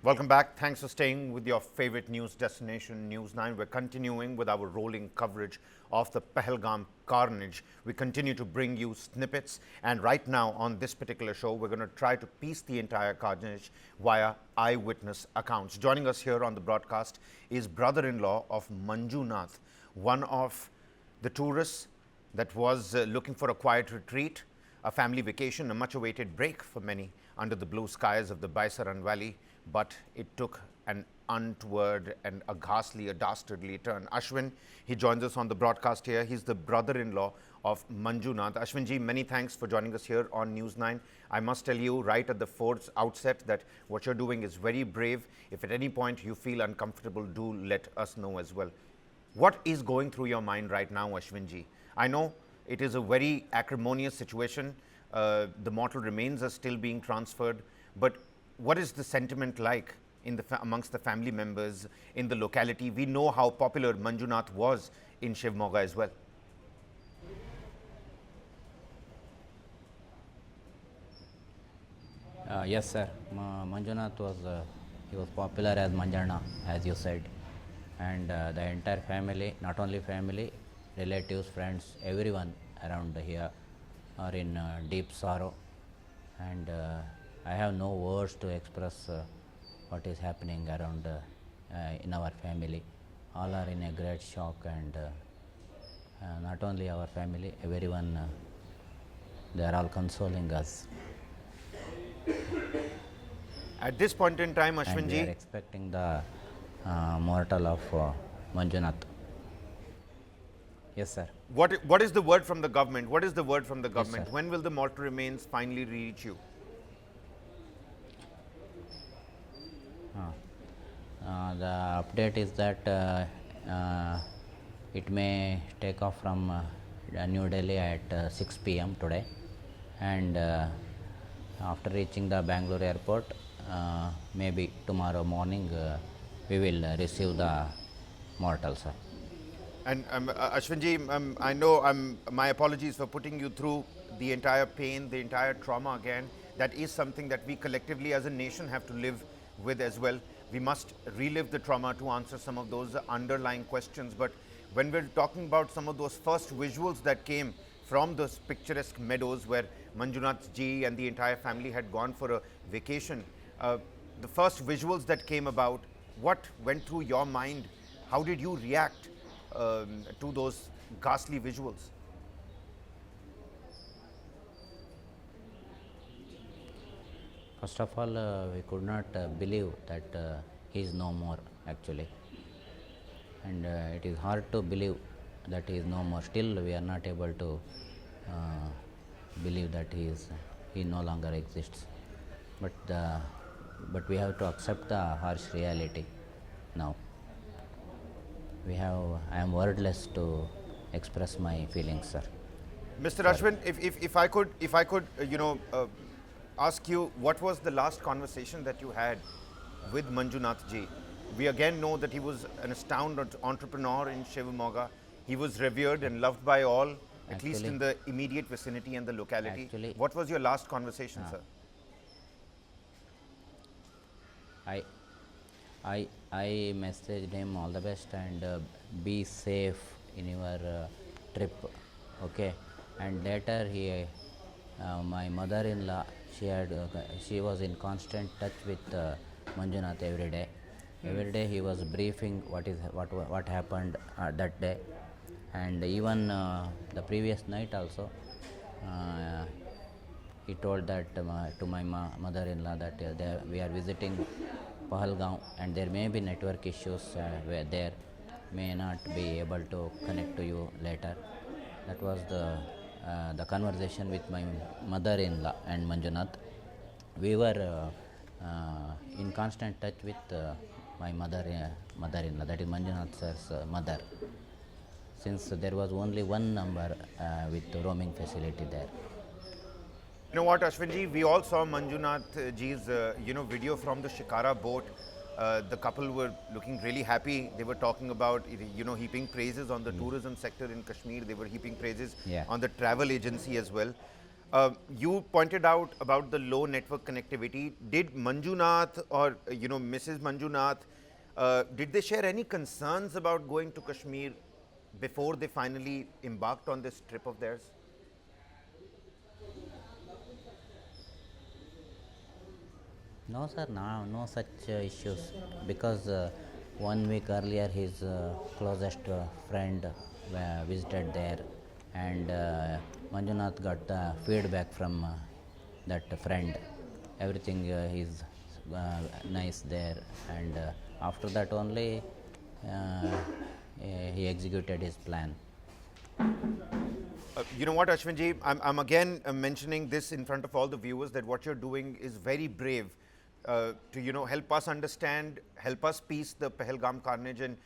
Welcome back. Thanks for staying with your favorite news destination, News9. We're continuing with our rolling coverage of the Pahalgam Carnage. We continue to bring you snippets, and right now on this particular show, we're going to try to piece the entire carnage via eyewitness accounts. Joining us here on the broadcast is brother-in-law of Manjunath, one of the tourists that was looking for a quiet retreat, a family vacation, a much-awaited break for many under the blue skies of the Baisaran Valley. But it took an untoward and a ghastly, a dastardly turn. Ashwin, he joins us on the broadcast here. He's the brother-in-law of Manjunath. Ashwinji, many thanks for joining us here on News9. I must tell you right at the outset that what you're doing is very brave. If at any point you feel uncomfortable, do let us know as well. What is going through your mind right now, Ashwinji? I know it is a very acrimonious situation. The mortal remains are still being transferred, but what is the sentiment like in amongst the family members in the locality? We know how popular Manjunath was in Shivamogga as well. Yes, sir. Manjunath was he was popular as Manjana, as you said, and the entire family, not only family, relatives, friends, everyone around here are in deep sorrow, and I have no words to express what is happening around in our family. All are in a great shock, and not only our family, everyone, they are all consoling us. At this point in time, And we Ashwinji, are expecting the mortal of Manjunath. Yes, sir. what is the word from the government? What is the word from the government? sir. When will the mortal remains finally reach you? The update is that it may take off from New Delhi at 6 p.m. today, and after reaching the Bangalore airport, maybe tomorrow morning we will receive the mortal, sir. And Ashwinji, I know my apologies for putting you through the entire pain, the entire trauma again. That is something that we collectively as a nation have to live with as well. We must relive the trauma to answer some of those underlying questions. But when we're talking about some of those first visuals that came from those picturesque meadows where Manjunath ji and the entire family had gone for a vacation, the first visuals that came about, what went through your mind? How did you react to those ghastly visuals? First of all, we could not believe that he is no more, actually, and it is hard to believe that he is no more. Still, we are not able to believe that he no longer exists. But we have to accept the harsh reality now. I am wordless to express my feelings, sir. Mr. Ashwin, if I could, ask you, what was the last conversation that you had with Manjunath ji? We again know that he was an astounding entrepreneur in Shivamogga. He was revered and loved by all, at least in the immediate vicinity and the locality. What was your last conversation, sir? I messaged him all the best and be safe in your trip, okay. And later my mother-in-law, she was in constant touch with Manjunath every day. Every day he was briefing what happened that day, and even the previous night also he told that to my mother-in-law that we are visiting Pahalgam and there may be network issues where there may not be able to connect to you later. That was the conversation with my mother-in-law and Manjunath. We were in constant touch with my mother-in-law, that is Manjunath sir's mother, since there was only one number with roaming facility there. You know what, Ashwinji, we all saw Manjunath ji's video from the Shikara boat. The couple were looking really happy. They were talking about heaping praises on the tourism sector in Kashmir. They were heaping praises on the travel agency as well. You pointed out about the low network connectivity. Did Manjunath or Mrs. Manjunath, did they share any concerns about going to Kashmir before they finally embarked on this trip of theirs? No, sir, no such issues because 1 week earlier his closest friend visited there, and Manjunath got feedback from that friend. Everything is nice there, and after that only he executed his plan. You know what, Ashwinji, I'm again mentioning this in front of all the viewers that what you're doing is very brave to help us understand, help us piece the Pahalgam carnage, and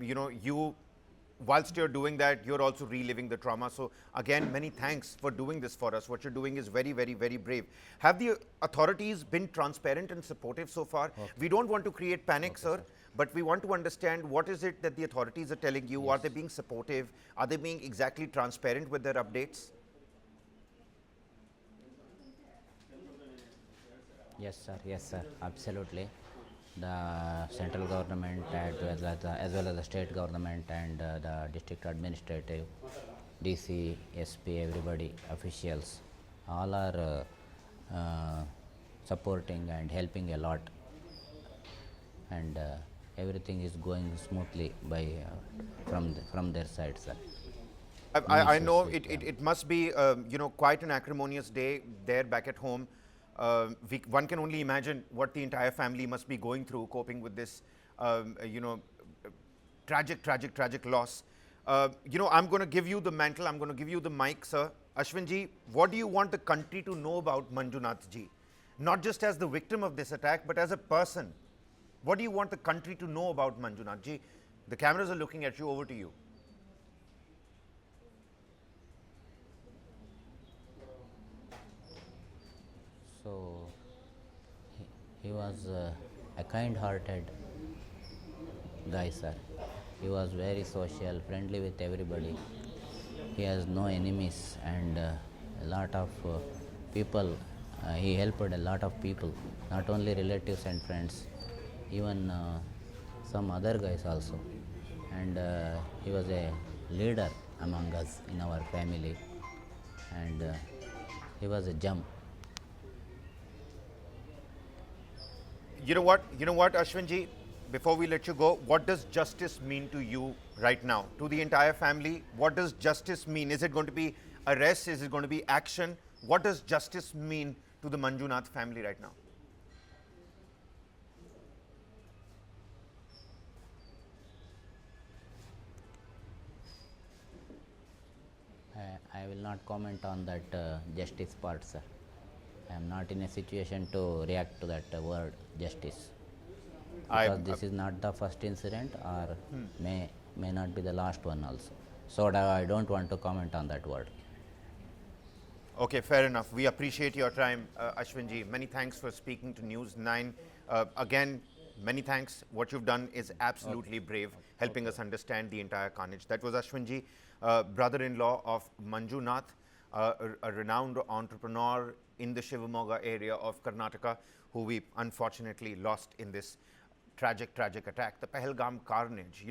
you, whilst you're doing that, you're also reliving the trauma. So again, many thanks for doing this for us. What you're doing is very, very, very brave. Have the authorities been transparent and supportive so far? Okay. We don't want to create panic, okay, sir, but we want to understand what is it that the authorities are telling you. Yes. Are they being supportive? Are they being exactly transparent with their updates? Yes, sir, absolutely. The central government as well as the state government and the district administrative, DC, SP, everybody, officials, all are supporting and helping a lot, and everything is going smoothly by from their side, sir. I know it must be quite an acrimonious day there back at home. One can only imagine what the entire family must be going through, coping with this, tragic loss. I'm going to give you the mantle, I'm going to give you the mic, sir. Ashwinji, what do you want the country to know about Manjunath ji? Not just as the victim of this attack, but as a person. What do you want the country to know about Manjunath ji? The cameras are looking at you. Over to you. So he was a kind-hearted guy, sir. He was very social, friendly with everybody. He has no enemies, and a lot of people. He helped a lot of people, not only relatives and friends, even some other guys also. And he was a leader among us in our family, and he was a gem. You know what, Ashwinji, before we let you go, what does justice mean to you right now? To the entire family, what does justice mean? Is it going to be arrest? Is it going to be action? What does justice mean to the Manjunath family right now? I will not comment on that justice part, sir. I am not in a situation to react to that word justice. Because this is not the first incident, or may not be the last one also. So I don't want to comment on that word. Okay, fair enough. We appreciate your time, Ashwinji. Many thanks for speaking to News9. Again, many thanks. What you've done is absolutely brave, helping us understand the entire carnage. That was Ashwinji, brother-in-law of Manjunath, a renowned entrepreneur in the Shivamogga area of Karnataka, who we unfortunately lost in this tragic attack. The Pahalgam carnage.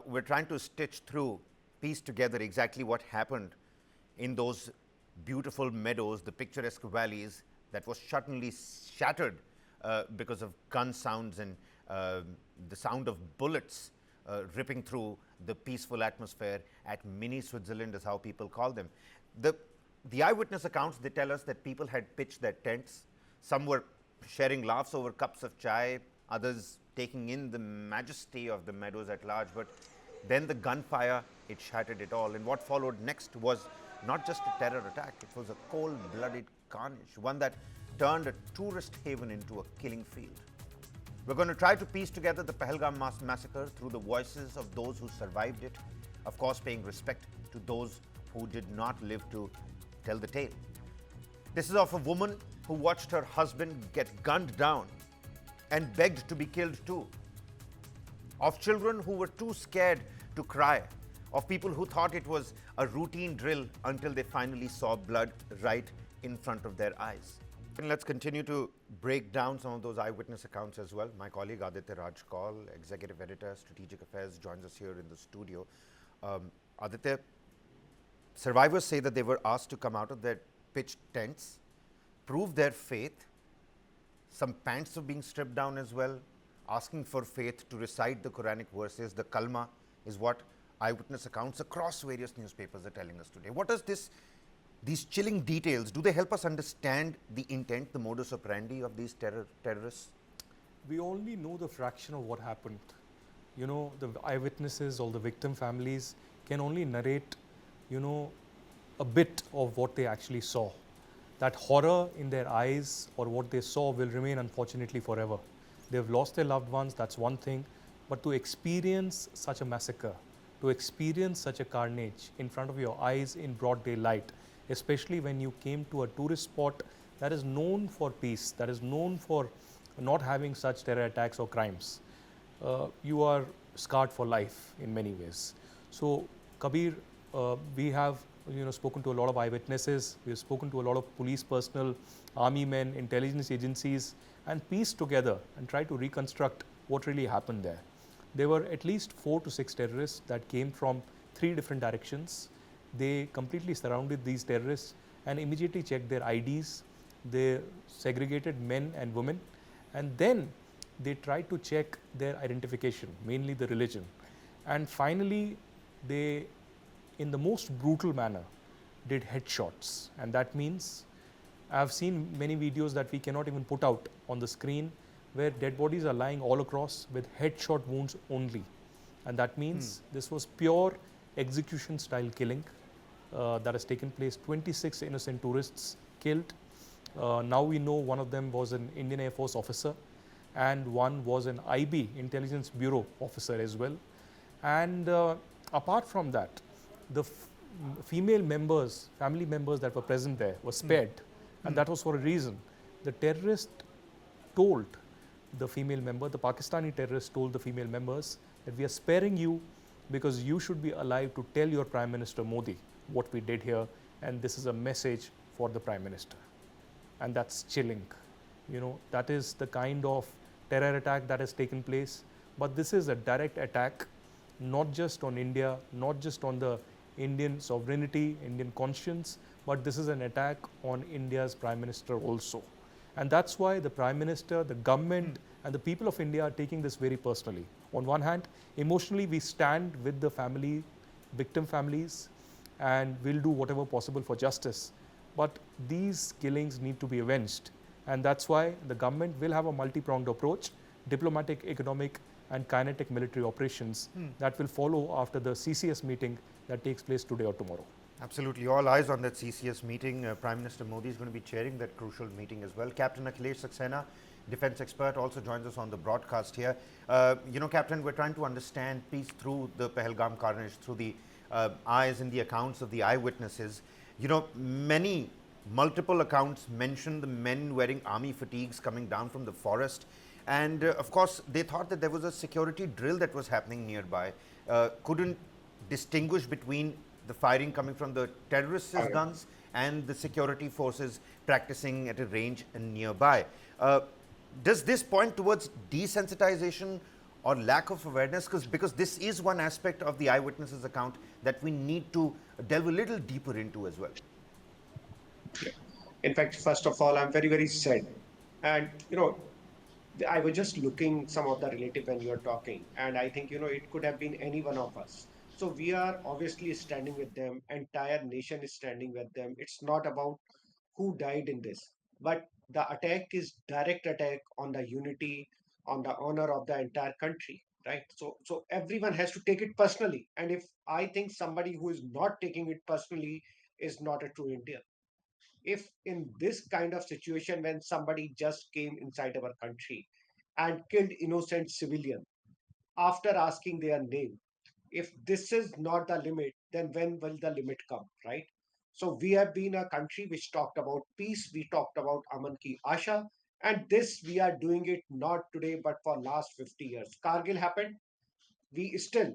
We're trying to stitch through, piece together exactly what happened in those beautiful meadows, the picturesque valleys that was suddenly shattered because of gun sounds and the sound of bullets ripping through the peaceful atmosphere at mini Switzerland, is how people call them. The eyewitness accounts, they tell us that people had pitched their tents. Some were sharing laughs over cups of chai, others taking in the majesty of the meadows at large. But then the gunfire, it shattered it all. And what followed next was not just a terror attack, it was a cold-blooded carnage, one that turned a tourist haven into a killing field. We're going to try to piece together the Pahalgam massacre through the voices of those who survived it, of course paying respect to those who did not live to tell the tale. This is of a woman who watched her husband get gunned down and begged to be killed too. Of children who were too scared to cry. Of people who thought it was a routine drill until they finally saw blood right in front of their eyes. And let's continue to break down some of those eyewitness accounts as well. My colleague Aditya Rajkal, Executive Editor, Strategic Affairs, joins us here in the studio. Aditya, survivors say that they were asked to come out of their pitched tents, prove their faith. Some pants are being stripped down as well, asking for faith to recite the Quranic verses. The kalma is what eyewitness accounts across various newspapers are telling us today. What does these chilling details, do they help us understand the intent, the modus operandi of these terrorists? We only know the fraction of what happened. The eyewitnesses or the victim families can only narrate, a bit of what they actually saw. That horror in their eyes or what they saw will remain, unfortunately, forever. They've lost their loved ones, that's one thing. But to experience such a massacre, to experience such a carnage in front of your eyes in broad daylight, especially when you came to a tourist spot that is known for peace, that is known for not having such terror attacks or crimes, you are scarred for life in many ways. So, Kabir, we have spoken to a lot of eyewitnesses, we have spoken to a lot of police personnel, army men, intelligence agencies, and pieced together and tried to reconstruct what really happened there. There were at least 4 to 6 terrorists that came from 3 different directions. They completely surrounded these terrorists and immediately checked their IDs. They segregated men and women, and then they tried to check their identification, mainly the religion. And finally, they, in the most brutal manner, did headshots. And that means, I've seen many videos that we cannot even put out on the screen, where dead bodies are lying all across with headshot wounds only. And that means this was pure execution style killing that has taken place. 26 innocent tourists killed. Now we know one of them was an Indian Air Force officer, and one was an IB, Intelligence Bureau officer as well. And apart from that, the female members, family members that were present there were spared. And that was for a reason. The terrorist told the female member, the Pakistani terrorist told the female members that we are sparing you because you should be alive to tell your Prime Minister Modi what we did here, and this is a message for the Prime Minister. And that's chilling. That is the kind of terror attack that has taken place. But this is a direct attack, not just on India, not just on the Indian sovereignty, Indian conscience, but this is an attack on India's Prime Minister also. And that's why the Prime Minister, the government, and the people of India are taking this very personally. On one hand, emotionally, we stand with the victim families, and we'll do whatever possible for justice. But these killings need to be avenged. And that's why the government will have a multi-pronged approach, diplomatic, economic, and kinetic military operations that will follow after the CCS meeting that takes place today or tomorrow. Absolutely. All eyes on that CCS meeting. Prime Minister Modi is going to be chairing that crucial meeting as well. Captain Akhilesh Saxena, defense expert, also joins us on the broadcast here. Captain, we're trying to understand peace through the Pahalgam carnage, through the eyes and the accounts of the eyewitnesses. Multiple accounts mention the men wearing army fatigues coming down from the forest. And of course, they thought that there was a security drill that was happening nearby. Couldn't distinguish between the firing coming from the terrorists' guns and the security forces practicing at a range nearby. Does this point towards desensitization or lack of awareness? Because this is one aspect of the eyewitnesses' account that we need to delve a little deeper into as well. In fact, first of all, I'm very, very sad. And, I was just looking some of the relative when you are talking, and I think, it could have been any one of us. So we are obviously standing with them. Entire nation is standing with them. It's not about who died in this, but the attack is direct attack on the unity, on the honor of the entire country, right? So everyone has to take it personally. And if I think somebody who is not taking it personally is not a true Indian. If in this kind of situation when somebody just came inside our country and killed innocent civilian after asking their name, if this is not the limit, then when will the limit come, right? So we have been a country which talked about peace, we talked about Aman Ki Asha, and this we are doing it not today but for last 50 years. Kargil happened, we still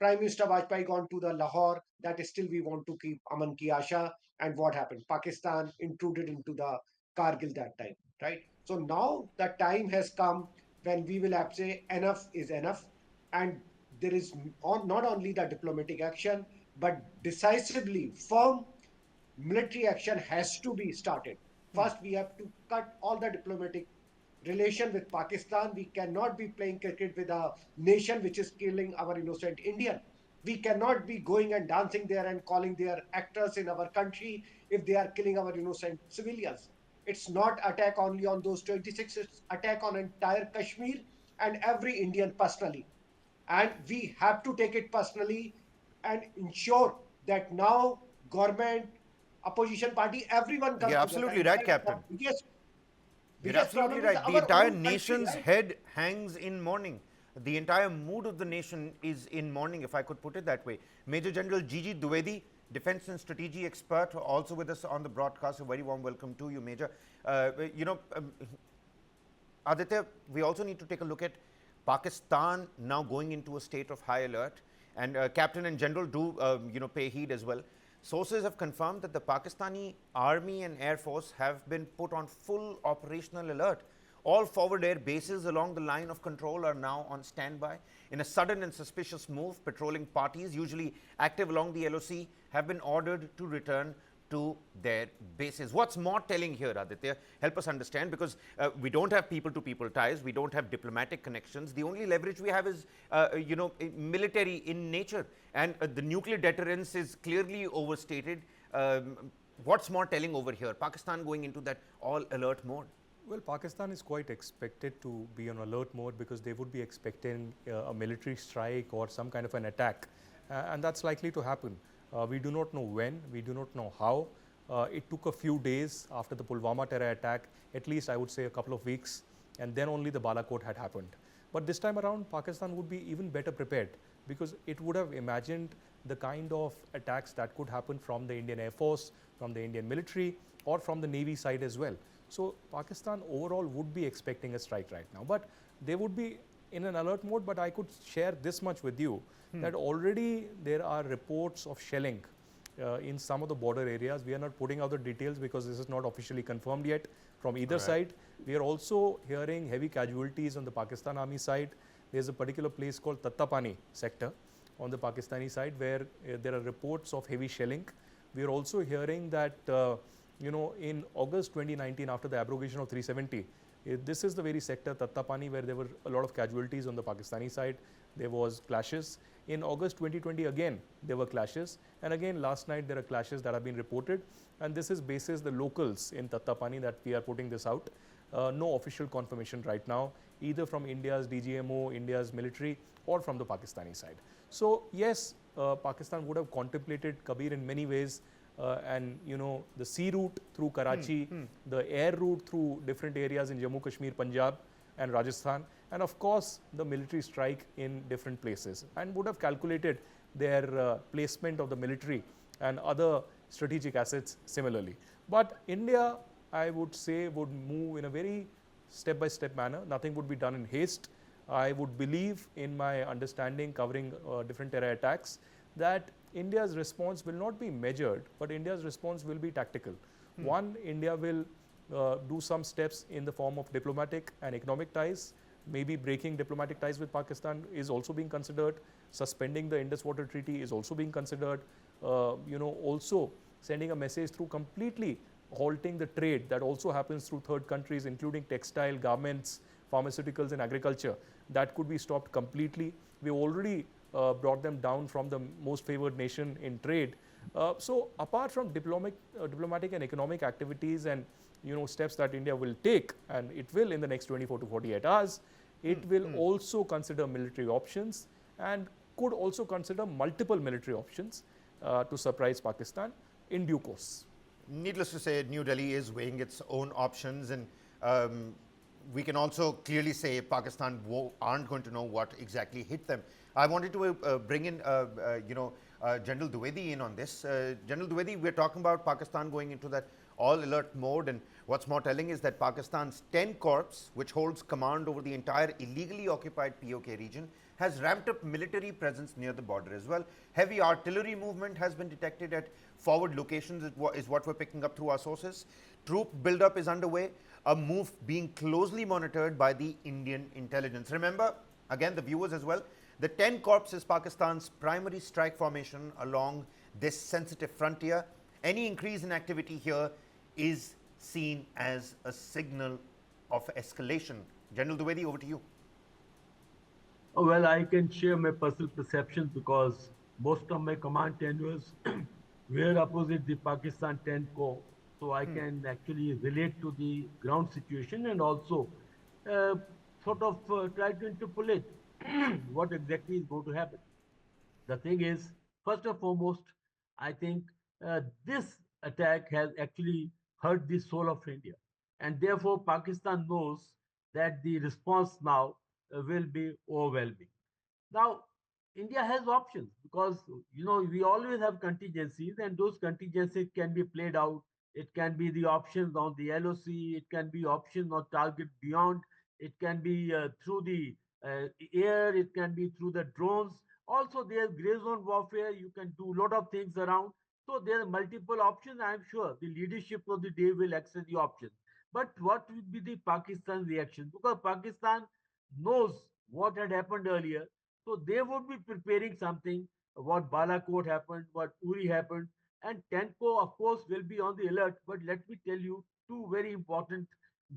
Prime Minister Vajpayee gone to the Lahore, that is still we want to keep Aman ki Asha. And what happened? Pakistan intruded into the Kargil that time, right? So now the time has come when we will have to say enough is enough. And there is not only the diplomatic action, but decisively firm military action has to be started. First, we have to cut all the diplomatic relation with Pakistan. We cannot be playing cricket with a nation which is killing our innocent Indian. We cannot be going and dancing there and calling their actors in our country if they are killing our innocent civilians. It's not attack only on those 26, it's attack on entire Kashmir and every Indian personally. And we have to take it personally and ensure that now government, opposition party, everyone comes You're together. absolutely In right, fact, the Captain. You're biggest absolutely problem is right. The our entire own country, nation's right? head hangs in mourning. The entire mood of the nation is in mourning, if I could put it that way. Major General Gigi Dwivedi, defense and strategy expert, also with us on the broadcast. A very warm welcome to you, Major. You know, Aditya, we also need to take a look at Pakistan now going into a state of high alert. And Captain and General do, pay heed as well. Sources have confirmed that the Pakistani Army and Air Force have been put on full operational alert. All forward air bases along the line of control are now on standby. In a sudden and suspicious move, patrolling parties, usually active along the LOC, have been ordered to return to their bases. What's more telling here, Aditya? Help us understand, because we don't have people-to-people ties, we don't have diplomatic connections. The only leverage we have is, military in nature, and the nuclear deterrence is clearly overstated. What's more telling over here? Pakistan going into that all-alert mode. Well, Pakistan is quite expected to be on alert mode because they would be expecting a military strike or some kind of an attack, and that's likely to happen. We do not know when, we do not know how. It took a few days after the Pulwama terror attack, at least I would say a couple of weeks, and then only the Balakot had happened. But this time around, Pakistan would be even better prepared because it would have imagined the kind of attacks that could happen from the Indian Air Force, from the Indian military, or from the Navy side as well. So Pakistan overall would be expecting a strike right now, but they would be in an alert mode. But I could share this much with you that already there are reports of shelling in some of the border areas. We are not putting out the details because this is not officially confirmed yet from either side. We are also hearing heavy casualties on the Pakistan Army side. There is a particular place called Tattapani sector on the Pakistani side where there are reports of heavy shelling. We are also hearing that in August 2019, after the abrogation of 370, this is the very sector, Tattapani, where there were a lot of casualties on the Pakistani side. There was clashes. In August 2020, again, there were clashes. And again, last night, there are clashes that have been reported. And this is basis the locals in Tattapani that we are putting this out. No official confirmation right now, either from India's DGMO, India's military, or from the Pakistani side. So, yes, Pakistan would have contemplated Kabir in many ways. And the sea route through Karachi, the air route through different areas in Jammu, Kashmir, Punjab and Rajasthan, and of course the military strike in different places, and would have calculated their placement of the military and other strategic assets similarly. But India, I would say, would move in a very step-by-step manner. Nothing would be done in haste. I would believe, in my understanding covering different terror attacks, that India's response will not be measured, but India's response will be tactical. One, India will do some steps in the form of diplomatic and economic ties. Maybe breaking diplomatic ties with Pakistan is also being considered. Suspending the Indus Water Treaty is also being considered. Also sending a message through completely halting the trade that also happens through third countries, including textile, garments, pharmaceuticals and agriculture. That could be stopped completely. We already brought them down from the most favored nation in trade. So apart from diplomatic and economic activities and steps that India will take, and it will in the next 24 to 48 hours, it will also consider military options and could also consider multiple military options to surprise Pakistan in due course. Needless to say, New Delhi is weighing its own options, and we can also clearly say Pakistan aren't going to know what exactly hit them. I wanted to bring in, General Dwivedi in on this. General Dwivedi, we're talking about Pakistan going into that all alert mode. And what's more telling is that Pakistan's 10 Corps, which holds command over the entire illegally occupied POK region, has ramped up military presence near the border as well. Heavy artillery movement has been detected at forward locations, is what we're picking up through our sources. Troop buildup is underway, a move being closely monitored by the Indian intelligence. Remember, again, the viewers as well, the 10 Corps is Pakistan's primary strike formation along this sensitive frontier. Any increase in activity here is seen as a signal of escalation. General Dwivedi, over to you. Oh, well, I can share my personal perceptions because most of my command tenures were opposite the Pakistan 10 Corps. So I can actually relate to the ground situation and also uh, try to interpolate what exactly is going to happen. The thing is, first and foremost, I think this attack has actually hurt the soul of India. And therefore, Pakistan knows that the response now will be overwhelming. Now, India has options because we always have contingencies, and those contingencies can be played out. It can be the options on the LOC, it can be options on target beyond, it can be through the air, it can be through the drones. Also, there's gray zone warfare. You can do a lot of things around. So there are multiple options. I'm sure the leadership of the day will access the options. But what will be the Pakistan reaction? Because Pakistan knows what had happened earlier, so they would be preparing something. What Balakot happened, what Uri happened, and Tenko, of course, will be on the alert. But let me tell you two very important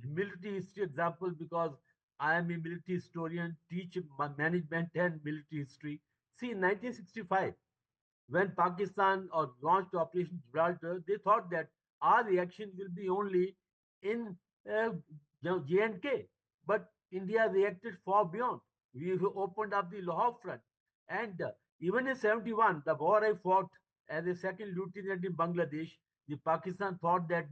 military history examples because I am a military historian, teach management and military history. See, in 1965, when Pakistan or launched Operation Gibraltar, they thought that our reaction will be only in uh, J&K. But India reacted far beyond. We opened up the Lahore front. And even in 71, the war I fought as a second lieutenant in Bangladesh, the Pakistan thought that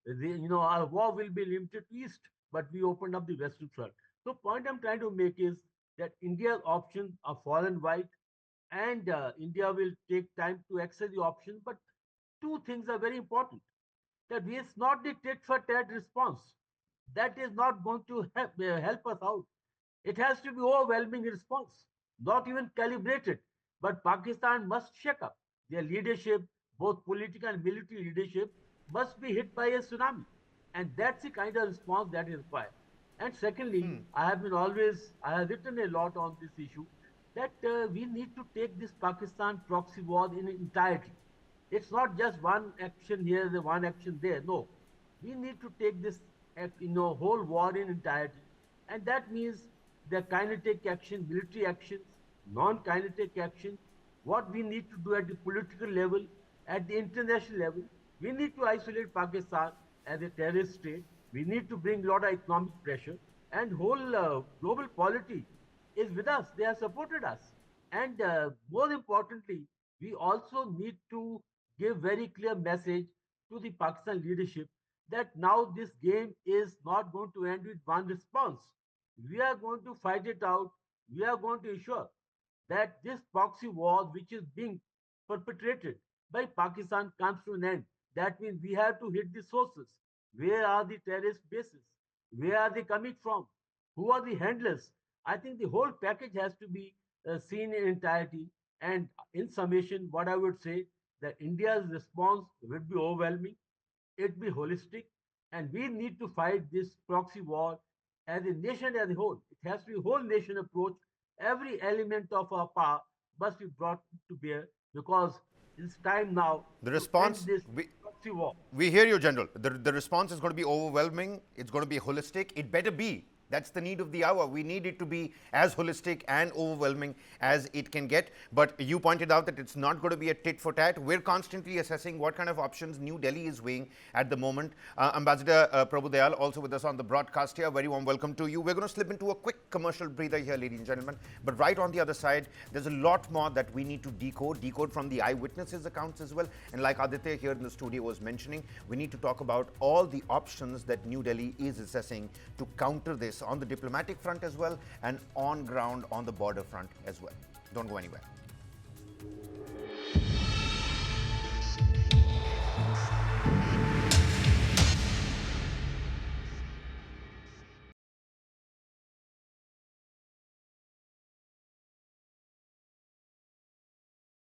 our war will be limited to East, but we opened up the Western front. So point I'm trying to make is that India's options are far and wide and India will take time to access the option. But two things are very important. That it's not the tit for tat response. That is not going to help us out. It has to be overwhelming response, not even calibrated. But Pakistan must shake up. Their leadership, both political and military leadership, must be hit by a tsunami. And that's the kind of response that is required. And secondly, I have written a lot on this issue that we need to take this Pakistan proxy war in entirety. It's not just one action here, the one action there. No, we need to take this, whole war in entirety, and that means the kinetic action, military actions, non-kinetic action. What we need to do at the political level, at the international level, we need to isolate Pakistan as a terrorist state. We need to bring a lot of economic pressure, and whole global polity is with us. They have supported us. And more importantly, we also need to give very clear message to the Pakistan leadership that now this game is not going to end with one response. We are going to fight it out. We are going to ensure that this proxy war, which is being perpetrated by Pakistan, comes to an end. That means we have to hit the sources. Where are the terrorist bases? Where are they coming from? Who are the handlers? I think the whole package has to be seen in entirety. And in summation, what I would say that India's response will be overwhelming, it be holistic, and we need to fight this proxy war as a nation as a whole. It has to be a whole nation approach. Every element of our power must be brought to bear because it's time now The to end response, this proxy war. we hear you, General. The response is going to be overwhelming. It's going to be holistic. It better be. That's the need of the hour. We need it to be as holistic and overwhelming as it can get. But you pointed out that it's not going to be a tit for tat. We're constantly assessing what kind of options New Delhi is weighing at the moment. Ambassador Prabhu Dayal also with us on the broadcast here. Very warm welcome to you. We're going to slip into a quick commercial breather here, ladies and gentlemen. But right on the other side, there's a lot more that we need to decode from the eyewitnesses accounts as well. And like Aditya here in the studio was mentioning, we need to talk about all the options that New Delhi is assessing to counter this on the diplomatic front as well and on ground on the border front as well. Don't go anywhere.